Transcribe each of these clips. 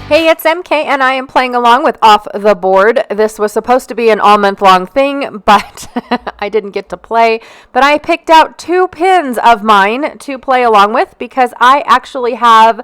Hey, it's MK, and I am playing along with Off the Board. This was supposed to be an all-month-long thing, but I didn't get to play. But I picked out 2 pins of mine to play along with because I actually have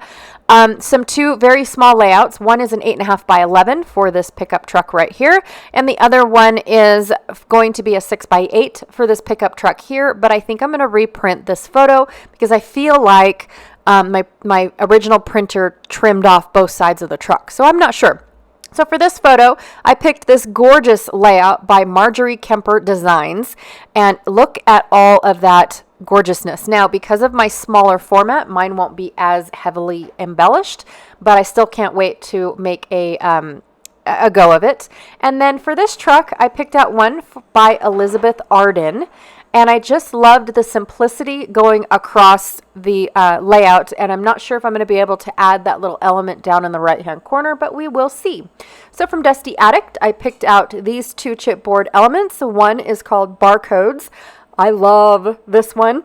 some 2 very small layouts. One is an 8.5 by 11 for this pickup truck right here, and the other one is going to be a 6 by 8 for this pickup truck here. But I think I'm going to reprint this photo because I feel like my original printer trimmed off both sides of the truck, so I'm not sure. So for this photo, I picked this gorgeous layout by Marjorie Kemper Designs, and look at all of that gorgeousness. Now, because of my smaller format, mine won't be as heavily embellished, but I still can't wait to make a go of it. And then for this truck, I picked out one by Elizabeth Arden. And I just loved the simplicity going across the layout. And I'm not sure if I'm going to be able to add that little element down in the right-hand corner, but we will see. So from Dusty Addict, I picked out these 2 chipboard elements. One is called Barcodes. I love this one,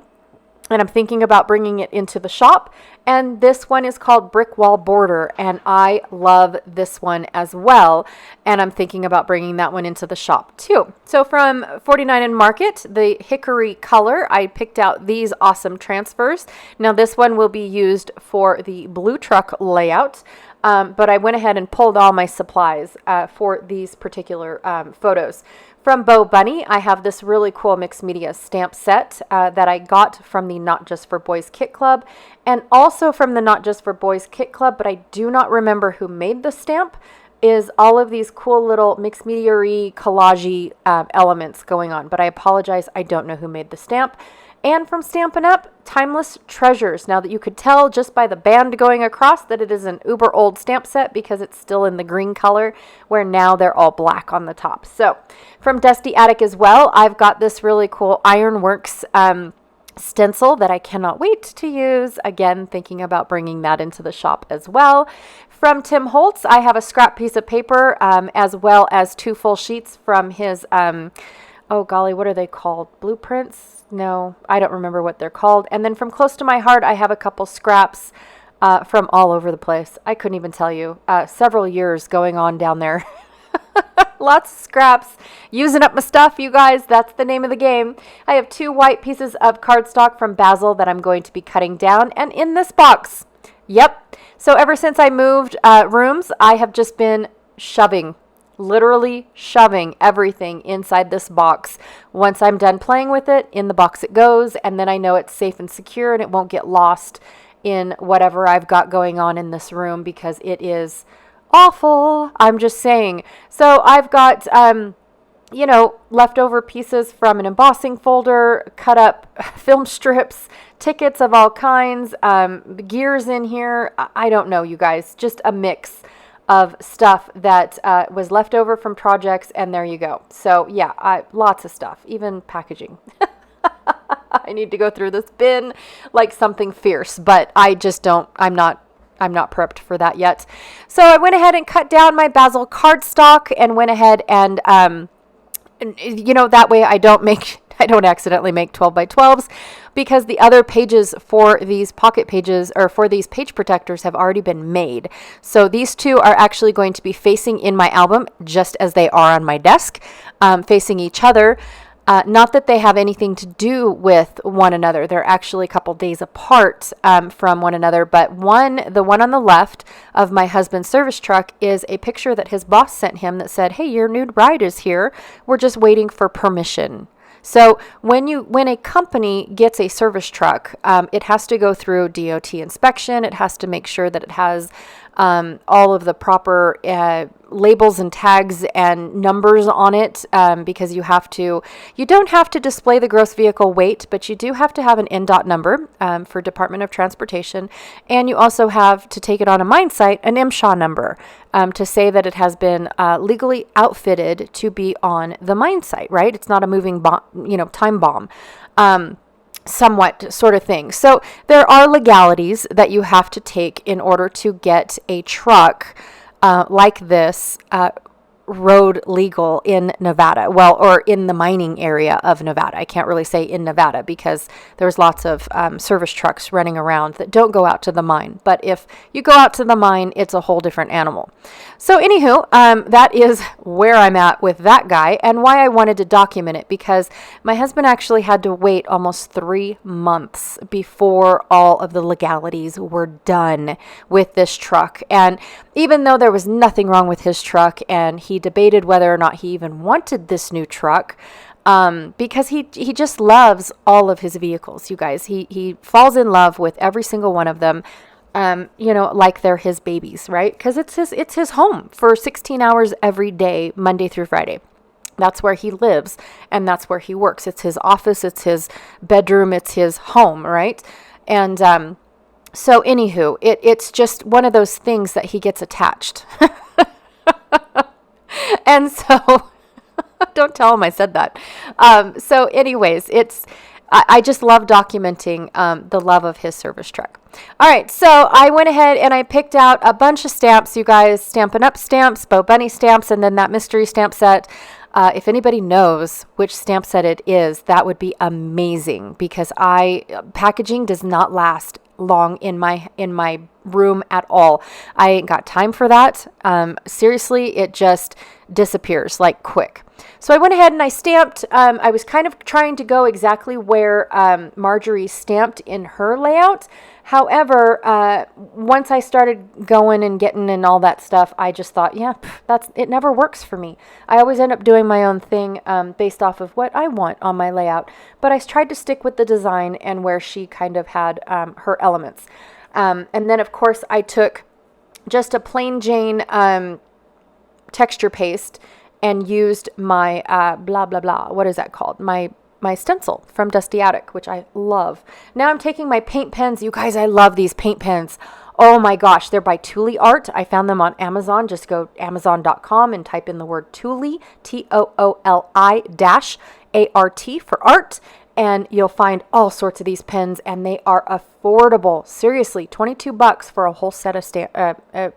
and I'm thinking about bringing it into the shop. And this one is called Brick Wall Border, and I love this one as well. And I'm thinking about bringing that one into the shop too. So from 49 and Market, the Hickory color, I picked out these awesome transfers. Now this one will be used for the blue truck layout. But I went ahead and pulled all my supplies for these particular photos. From Bo Bunny, I have this really cool mixed media stamp set that I got from the Not Just for Boys Kit Club, and also from the Not Just for Boys Kit Club, but I do not remember who made the stamp, is all of these cool little mixed media-y collage elements going on. But I apologize, I don't know who made the stamp. And from Stampin' Up, Timeless Treasures. Now that you could tell just by the band going across that it is an uber old stamp set because it's still in the green color, where now they're all black on the top. So from Dusty Attic as well, I've got this really cool Ironworks stencil that I cannot wait to use. Again, thinking about bringing that into the shop as well. From Tim Holtz, I have a scrap piece of paper as well as 2 full sheets from his, oh golly, what are they called? Blueprints? No, I don't remember what they're called. And then from Close to My Heart, I have a couple scraps from all over the place. I couldn't even tell you. Several years going on down there. Lots of scraps. Using up my stuff, you guys. That's the name of the game. I have 2 white pieces of cardstock from Basil that I'm going to be cutting down. And in this box, yep. So ever since I moved rooms, I have just been literally shoving everything inside this box. Once I'm done playing with it, in the box it goes, and then I know it's safe and secure and it won't get lost in whatever I've got going on in this room because it is awful. I'm just saying. So I've got, leftover pieces from an embossing folder, cut up film strips, tickets of all kinds, gears in here. I don't know, you guys, just a mix of stuff that was left over from projects, and there you go. So yeah, lots of stuff, even packaging. I need to go through this bin like something fierce, but I'm not prepped for that yet. So I went ahead and cut down my Basil cardstock and went ahead and that way I don't accidentally make 12 by 12s because the other pages for these pocket pages or for these page protectors have already been made. So these 2 are actually going to be facing in my album just as they are on my desk, facing each other. Not that they have anything to do with one another. They're actually a couple days apart from one another. But the one on the left of my husband's service truck is a picture that his boss sent him that said, "Hey, your new bride is here. We're just waiting for permission." So when a company gets a service truck, it has to go through DOT inspection. It has to make sure that it has all of the proper labels and tags and numbers on it, because you don't have to display the gross vehicle weight, but you do have to have an NDOT number for Department of Transportation, and you also have to take it on a mine site, an MSHA number, to say that it has been legally outfitted to be on the mine site, right? It's not a moving time bomb. Somewhat sort of thing. So there are legalities that you have to take in order to get a truck like this road legal in Nevada. Well, or in the mining area of Nevada. I can't really say in Nevada because there's lots of service trucks running around that don't go out to the mine. But if you go out to the mine, it's a whole different animal. So anywho, that is where I'm at with that guy and why I wanted to document it, because my husband actually had to wait almost 3 months before all of the legalities were done with this truck. And even though there was nothing wrong with his truck, and he debated whether or not he even wanted this new truck, because he just loves all of his vehicles, you guys. He falls in love with every single one of them, like they're his babies, right? Because it's his home for 16 hours every day, Monday through Friday. That's where he lives, and that's where he works. It's his office, it's his bedroom, it's his home, right? And so anywho, it's just one of those things that he gets attached. And so, don't tell him I said that. So anyways, I just love documenting the love of his service truck. All right, so I went ahead and I picked out a bunch of stamps, you guys, Stampin' Up! Stamps, Bo Bunny stamps, and then that mystery stamp set. If anybody knows which stamp set it is, that would be amazing, because packaging does not last long in my room at all. I ain't got time for that. Seriously, it just disappears like quick. So I went ahead and I stamped. I was kind of trying to go exactly where Marjorie stamped in her layout. However, once I started going and getting and all that stuff, I just thought, it never works for me. I always end up doing my own thing based off of what I want on my layout. But I tried to stick with the design and where she kind of had her elements. And then, of course, I took just a plain Jane texture paste and used my what is that called? My stencil from Dusty Attic, which I love. Now I'm taking my paint pens. You guys, I love these paint pens. Oh my gosh, they're by Thule Art. I found them on Amazon. Just go amazon.com and type in the word Thule, TOOLI-ART for art, and you'll find all sorts of these pens, and they are affordable. Seriously, $22 for a whole set of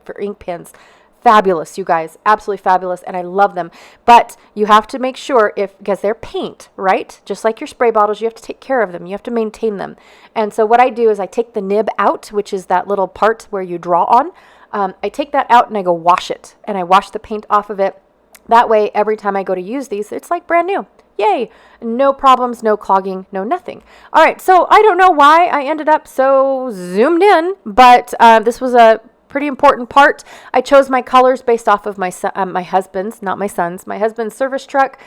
for ink pens. Fabulous, you guys. Absolutely fabulous, and I love them. But you have to make sure, because they're paint, right? Just like your spray bottles, you have to take care of them. You have to maintain them. And so what I do is I take the nib out, which is that little part where you draw on. I take that out and I go wash it, and I wash the paint off of it. That way, every time I go to use these, it's like brand new. Yay! No problems, no clogging, no nothing. All right, so I don't know why I ended up so zoomed in, but this was a pretty important part. I chose my colors based off of my husband's, not my son's, my husband's service truck,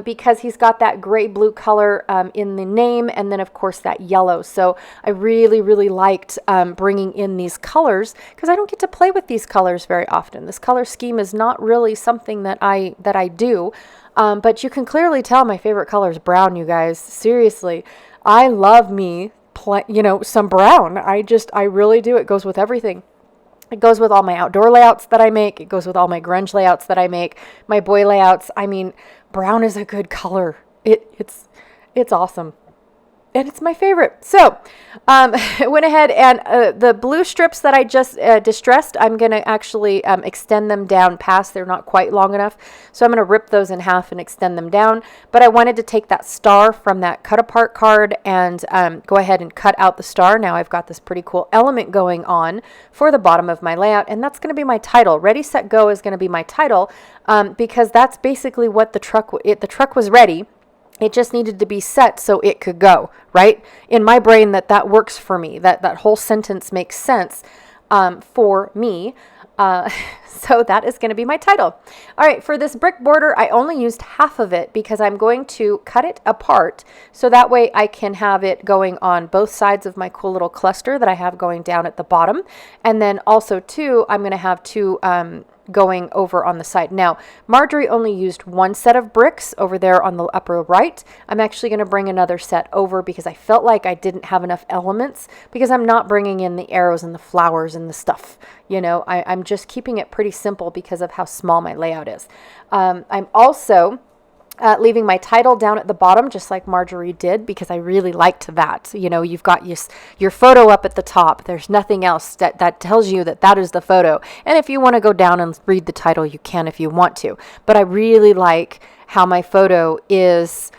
because he's got that gray-blue color in the name, and then, of course, that yellow. So I really, really liked bringing in these colors, because I don't get to play with these colors very often. This color scheme is not really something that I do, but you can clearly tell my favorite color is brown, you guys. Seriously, I love me, some brown. I really do. It goes with everything. It goes with all my outdoor layouts that I make. It goes with all my grunge layouts that I make, my boy layouts. I mean, brown is a good color. It's awesome. And it's my favorite. So I went ahead and the blue strips that I just distressed, I'm going to actually extend them down past. They're not quite long enough. So I'm going to rip those in half and extend them down. But I wanted to take that star from that cut apart card and go ahead and cut out the star. Now I've got this pretty cool element going on for the bottom of my layout. And that's going to be my title. Ready, Set, Go is going to be my title because that's basically what the truck was ready. It just needed to be set so it could go, right? In my brain, that works for me. That whole sentence makes sense for me. So that is going to be my title. All right, for this brick border, I only used half of it because I'm going to cut it apart so that way I can have it going on both sides of my cool little cluster that I have going down at the bottom. And then also, too, I'm going to have two going over on the side. Now, Marjorie only used one set of bricks over there on the upper right. I'm actually going to bring another set over because I felt like I didn't have enough elements because I'm not bringing in the arrows and the flowers and the stuff. I'm just keeping it pretty simple because of how small my layout is. I'm also leaving my title down at the bottom, just like Marjorie did, because I really liked that. You know, you've got your photo up at the top. There's nothing else that tells you that is the photo. And if you want to go down and read the title, you can if you want to. But I really like how my photo is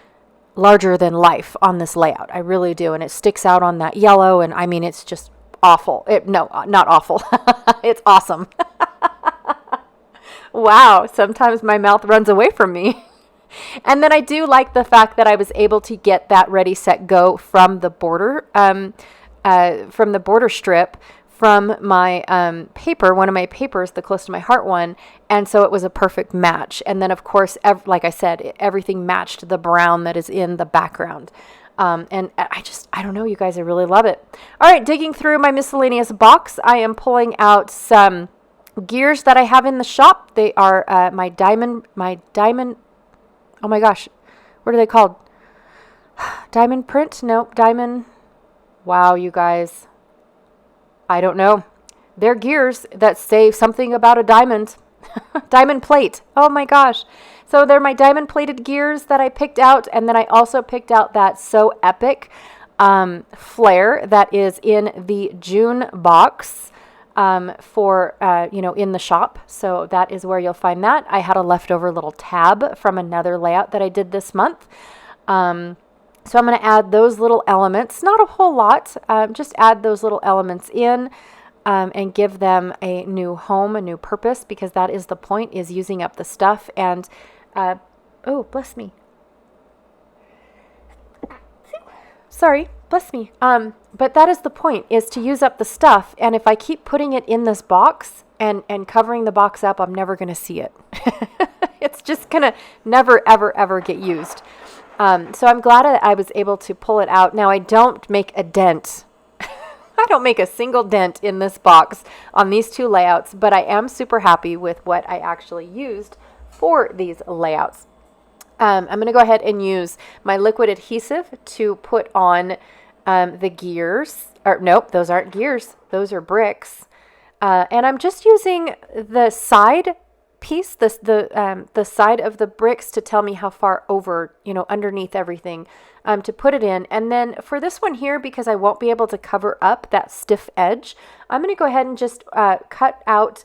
larger than life on this layout. I really do. And it sticks out on that yellow. And I mean, it's just awful. No, not awful. It's awesome. Wow. Sometimes my mouth runs away from me. And then I do like the fact that I was able to get that ready, set, go from the border strip from my paper, one of my papers, the Close to My Heart one. And so it was a perfect match. And then, of course, like I said, everything matched the brown that is in the background. And I don't know, you guys, I really love it. All right, digging through my miscellaneous box, I am pulling out some gears that I have in the shop. They are my diamond. Oh my gosh, what are they called? Diamond print? Nope, diamond. Wow, you guys. I don't know. They're gears that say something about a diamond. Diamond plate. Oh my gosh. So they're my diamond plated gears that I picked out. And then I also picked out that So Epic flare that is in the June box. For, in the shop. So that is where you'll find that. I had a leftover little tab from another layout that I did this month. So I'm going to add those little elements, not a whole lot, just add those little elements in and give them a new home, a new purpose, because that is the point, is using up the stuff. And, oh, bless me. Sorry, bless me. But that is the point, is to use up the stuff. And if I keep putting it in this box and covering the box up, I'm never going to see it. It's just going to never, ever, ever get used. So I'm glad that I was able to pull it out. Now, I don't make a dent. I don't make a single dent in this box on these two layouts, but I am super happy with what I actually used for these layouts. I'm going to go ahead and use my liquid adhesive to put on the gears. Or nope, those aren't gears. Those are bricks. And I'm just using the side piece, the side of the bricks, to tell me how far over, underneath everything, to put it in. And then for this one here, because I won't be able to cover up that stiff edge, I'm going to go ahead and just cut out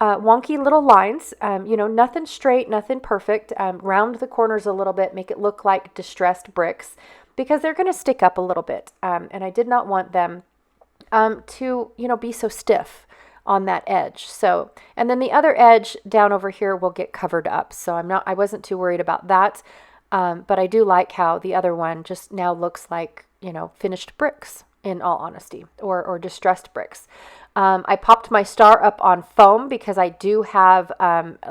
wonky little lines, nothing straight, nothing perfect, round the corners a little bit, make it look like distressed bricks, because they're going to stick up a little bit. And I did not want them to, be so stiff on that edge. So, and then the other edge down over here will get covered up. So I wasn't too worried about that. But I do like how the other one just now looks like, finished bricks, in all honesty, or distressed bricks. I popped my star up on foam because I do have,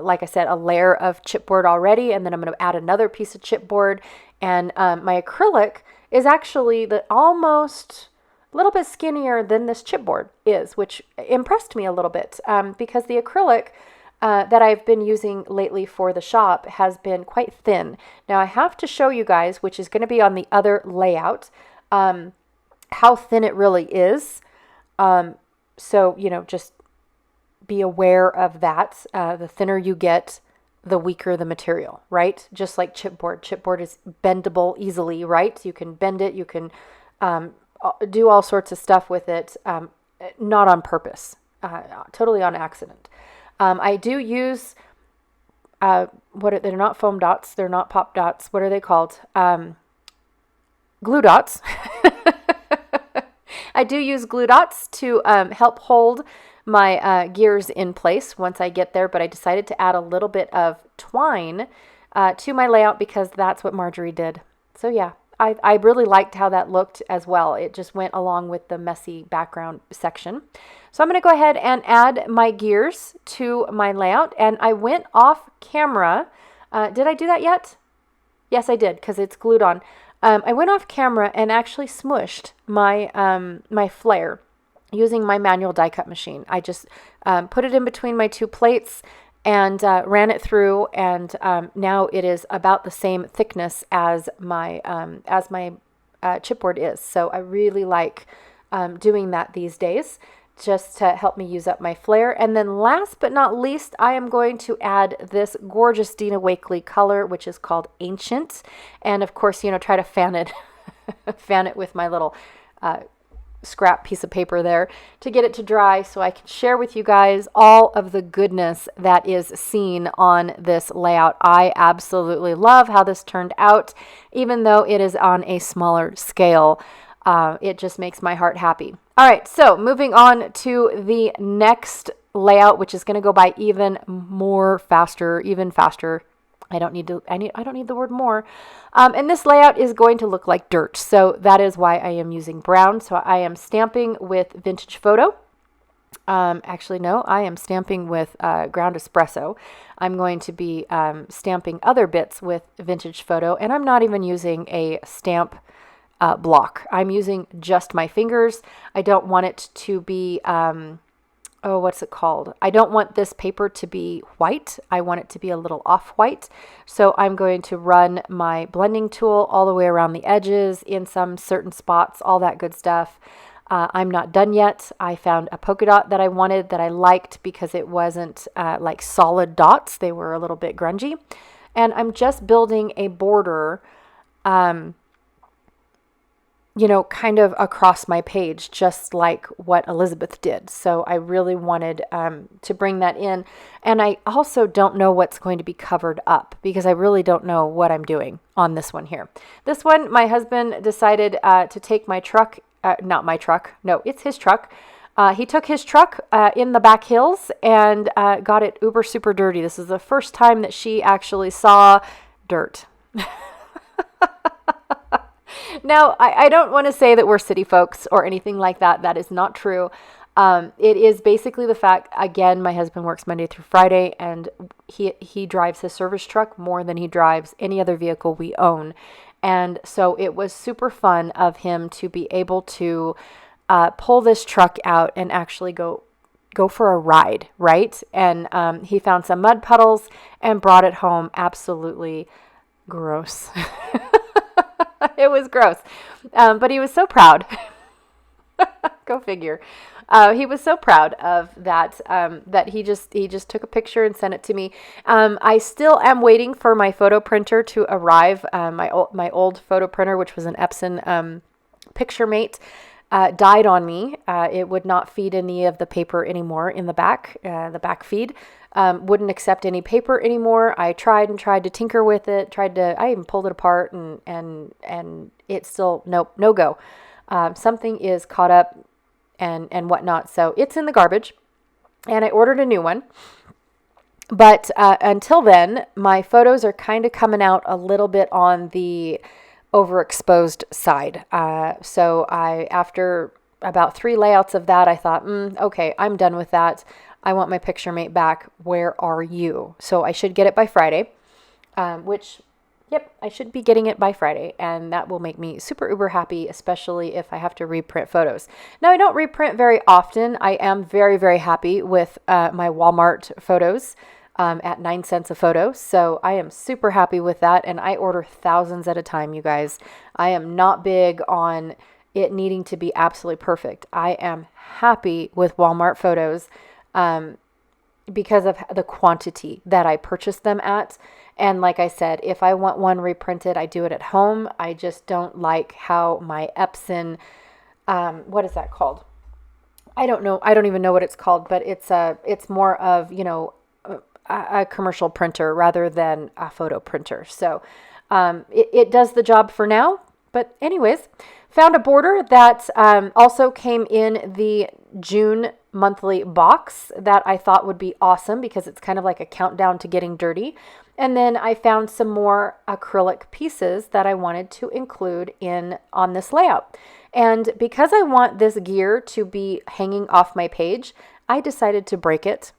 like I said, a layer of chipboard already, and then I'm going to add another piece of chipboard. And my acrylic is actually almost a little bit skinnier than this chipboard is, which impressed me a little bit, because the acrylic that I've been using lately for the shop has been quite thin. Now I have to show you guys, which is going to be on the other layout, how thin it really is. So, just be aware of that. The thinner you get, the weaker the material, right? Just like chipboard. Chipboard is bendable easily, right? You can bend it. You can do all sorts of stuff with it, not on purpose, totally on accident. I do use, they're not foam dots. They're not pop dots. What are they called? Glue dots. I do use glue dots to help hold my gears in place once I get there, but I decided to add a little bit of twine to my layout because that's what Marjorie did. So yeah, I really liked how that looked as well. It just went along with the messy background section. So I'm going to go ahead and add my gears to my layout, and I went off camera. Did I do that yet? Yes, I did, because it's glued on. I went off camera and actually smushed my my flare using my manual die cut machine. I just put it in between my two plates and ran it through, and now it is about the same thickness as my chipboard is. So I really like doing that these days. just to help me use up my flare. And then last but not least, I am going to add this gorgeous Dina Wakley color, which is called Ancient. And of course, try to fan it, fan it with my little scrap piece of paper there to get it to dry so I can share with you guys all of the goodness that is seen on this layout. I absolutely love how this turned out, even though it is on a smaller scale. It just makes my heart happy. All right, so moving on to the next layout, which is going to go by even faster. I don't need the word more. And this layout is going to look like dirt. So that is why I am using brown. So I am stamping with Vintage Photo. Actually, no, I am stamping with ground espresso. I'm going to be stamping other bits with Vintage Photo, and I'm not even using a stamp block. I'm using just my fingers. I don't want it to be, what's it called? I don't want this paper to be white. I want it to be a little off-white. So I'm going to run my blending tool all the way around the edges in some certain spots, all that good stuff. I'm not done yet. I found a polka dot that I wanted, that I liked because it wasn't like solid dots. They were a little bit grungy. And I'm just building a border kind of across my page, just like what Elizabeth did. So I really wanted to bring that in. And I also don't know what's going to be covered up because I really don't know what I'm doing on this one here. This one, my husband decided to take my truck, not my truck, no, it's his truck. He took his truck in the back hills and got it uber super dirty. This is the first time that she actually saw dirt. Now, I don't want to say that we're city folks or anything like that. That is not true. It is basically the fact, again, my husband works Monday through Friday, and he drives his service truck more than he drives any other vehicle we own. And so it was super fun of him to be able to pull this truck out and actually go for a ride, right? And he found some mud puddles and brought it home absolutely gross. It was gross. But he was so proud. Go figure. He was so proud of that, that he just took a picture and sent it to me. I still am waiting for my photo printer to arrive. My old photo printer, which was an Epson Picture Mate, died on me. It would not feed any of the paper anymore in the back feed. Wouldn't accept any paper anymore. I tried to tinker with it, I even pulled it apart and it's still, nope, no go. Something is caught up and whatnot. So it's in the garbage and I ordered a new one. But until then, my photos are kind of coming out a little bit on the overexposed side. So after about 3 layouts of that, I thought, okay, I'm done with that. I want my Picture Mate back. Where are you? So I should get it by Friday, I should be getting it by Friday, and that will make me super uber happy, especially if I have to reprint photos. Now, I don't reprint very often. I am very, very happy with my Walmart photos at 9 cents a photo, so I am super happy with that, and I order thousands at a time, you guys. I am not big on it needing to be absolutely perfect. I am happy with Walmart photos because of the quantity that I purchase them at. And like I said, if I want one reprinted, I do it at home. I just don't like how my Epson, what is that called? I don't know. I don't even know what it's called, but it's more of, a commercial printer rather than a photo printer. So it does the job for now. But anyways, found a border that also came in the June monthly box that I thought would be awesome because it's kind of like a countdown to getting dirty. And then I found some more acrylic pieces that I wanted to include on this layout. And because I want this gear to be hanging off my page, I decided to break it.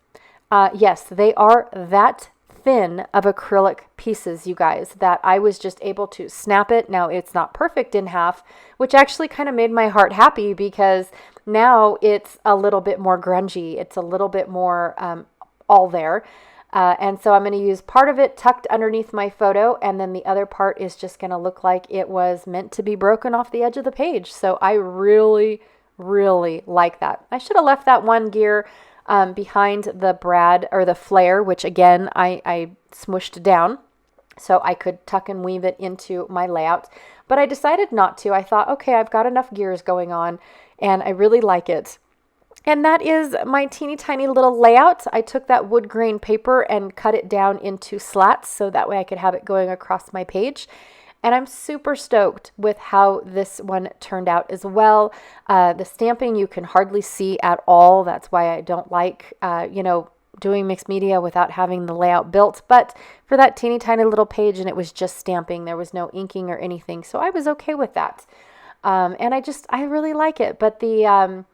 Yes, they are that thin of acrylic pieces, you guys, that I was just able to snap it. Now it's not perfect in half, which actually kind of made my heart happy because now it's a little bit more grungy. It's a little bit more all there. And so I'm going to use part of it tucked underneath my photo, and then the other part is just going to look like it was meant to be broken off the edge of the page. So I really, Really like that. I should have left that one gear behind the brad or the flare, which again, I smushed down so I could tuck and weave it into my layout. But I decided not to. I thought, okay, I've got enough gears going on and I really like it. And that is my teeny tiny little layout. I took that wood grain paper and cut it down into slats so that way I could have it going across my page. And I'm super stoked with how this one turned out as well. The stamping you can hardly see at all. That's why I don't like, doing mixed media without having the layout built. But for that teeny tiny little page, and it was just stamping, there was no inking or anything. So I was okay with that. And I really like it. But the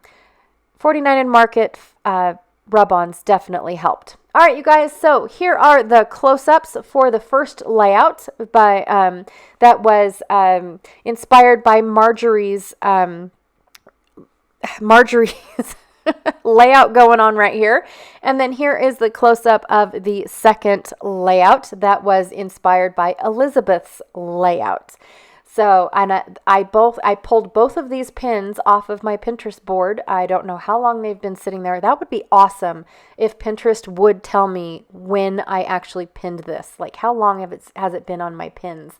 49 and Market rub-ons definitely helped. All right, you guys, so here are the close-ups for the first layout by that was inspired by Marjorie's layout going on right here. And then here is the close-up of the second layout that was inspired by Elizabeth's layout. So, and I pulled both of these pins off of my Pinterest board. I don't know how long they've been sitting there. That would be awesome if Pinterest would tell me when I actually pinned this. Like, how long has it been on my pins?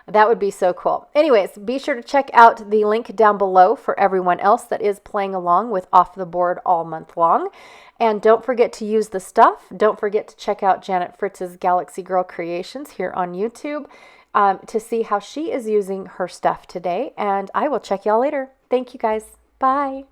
That would be so cool. Anyways, be sure to check out the link down below for everyone else that is playing along with Off the Board all month long. And don't forget to use the stuff. Don't forget to check out Janet Fritz's Galaxy Girl Creations here on YouTube. To see how she is using her stuff today. And I will check y'all later. Thank you guys. Bye.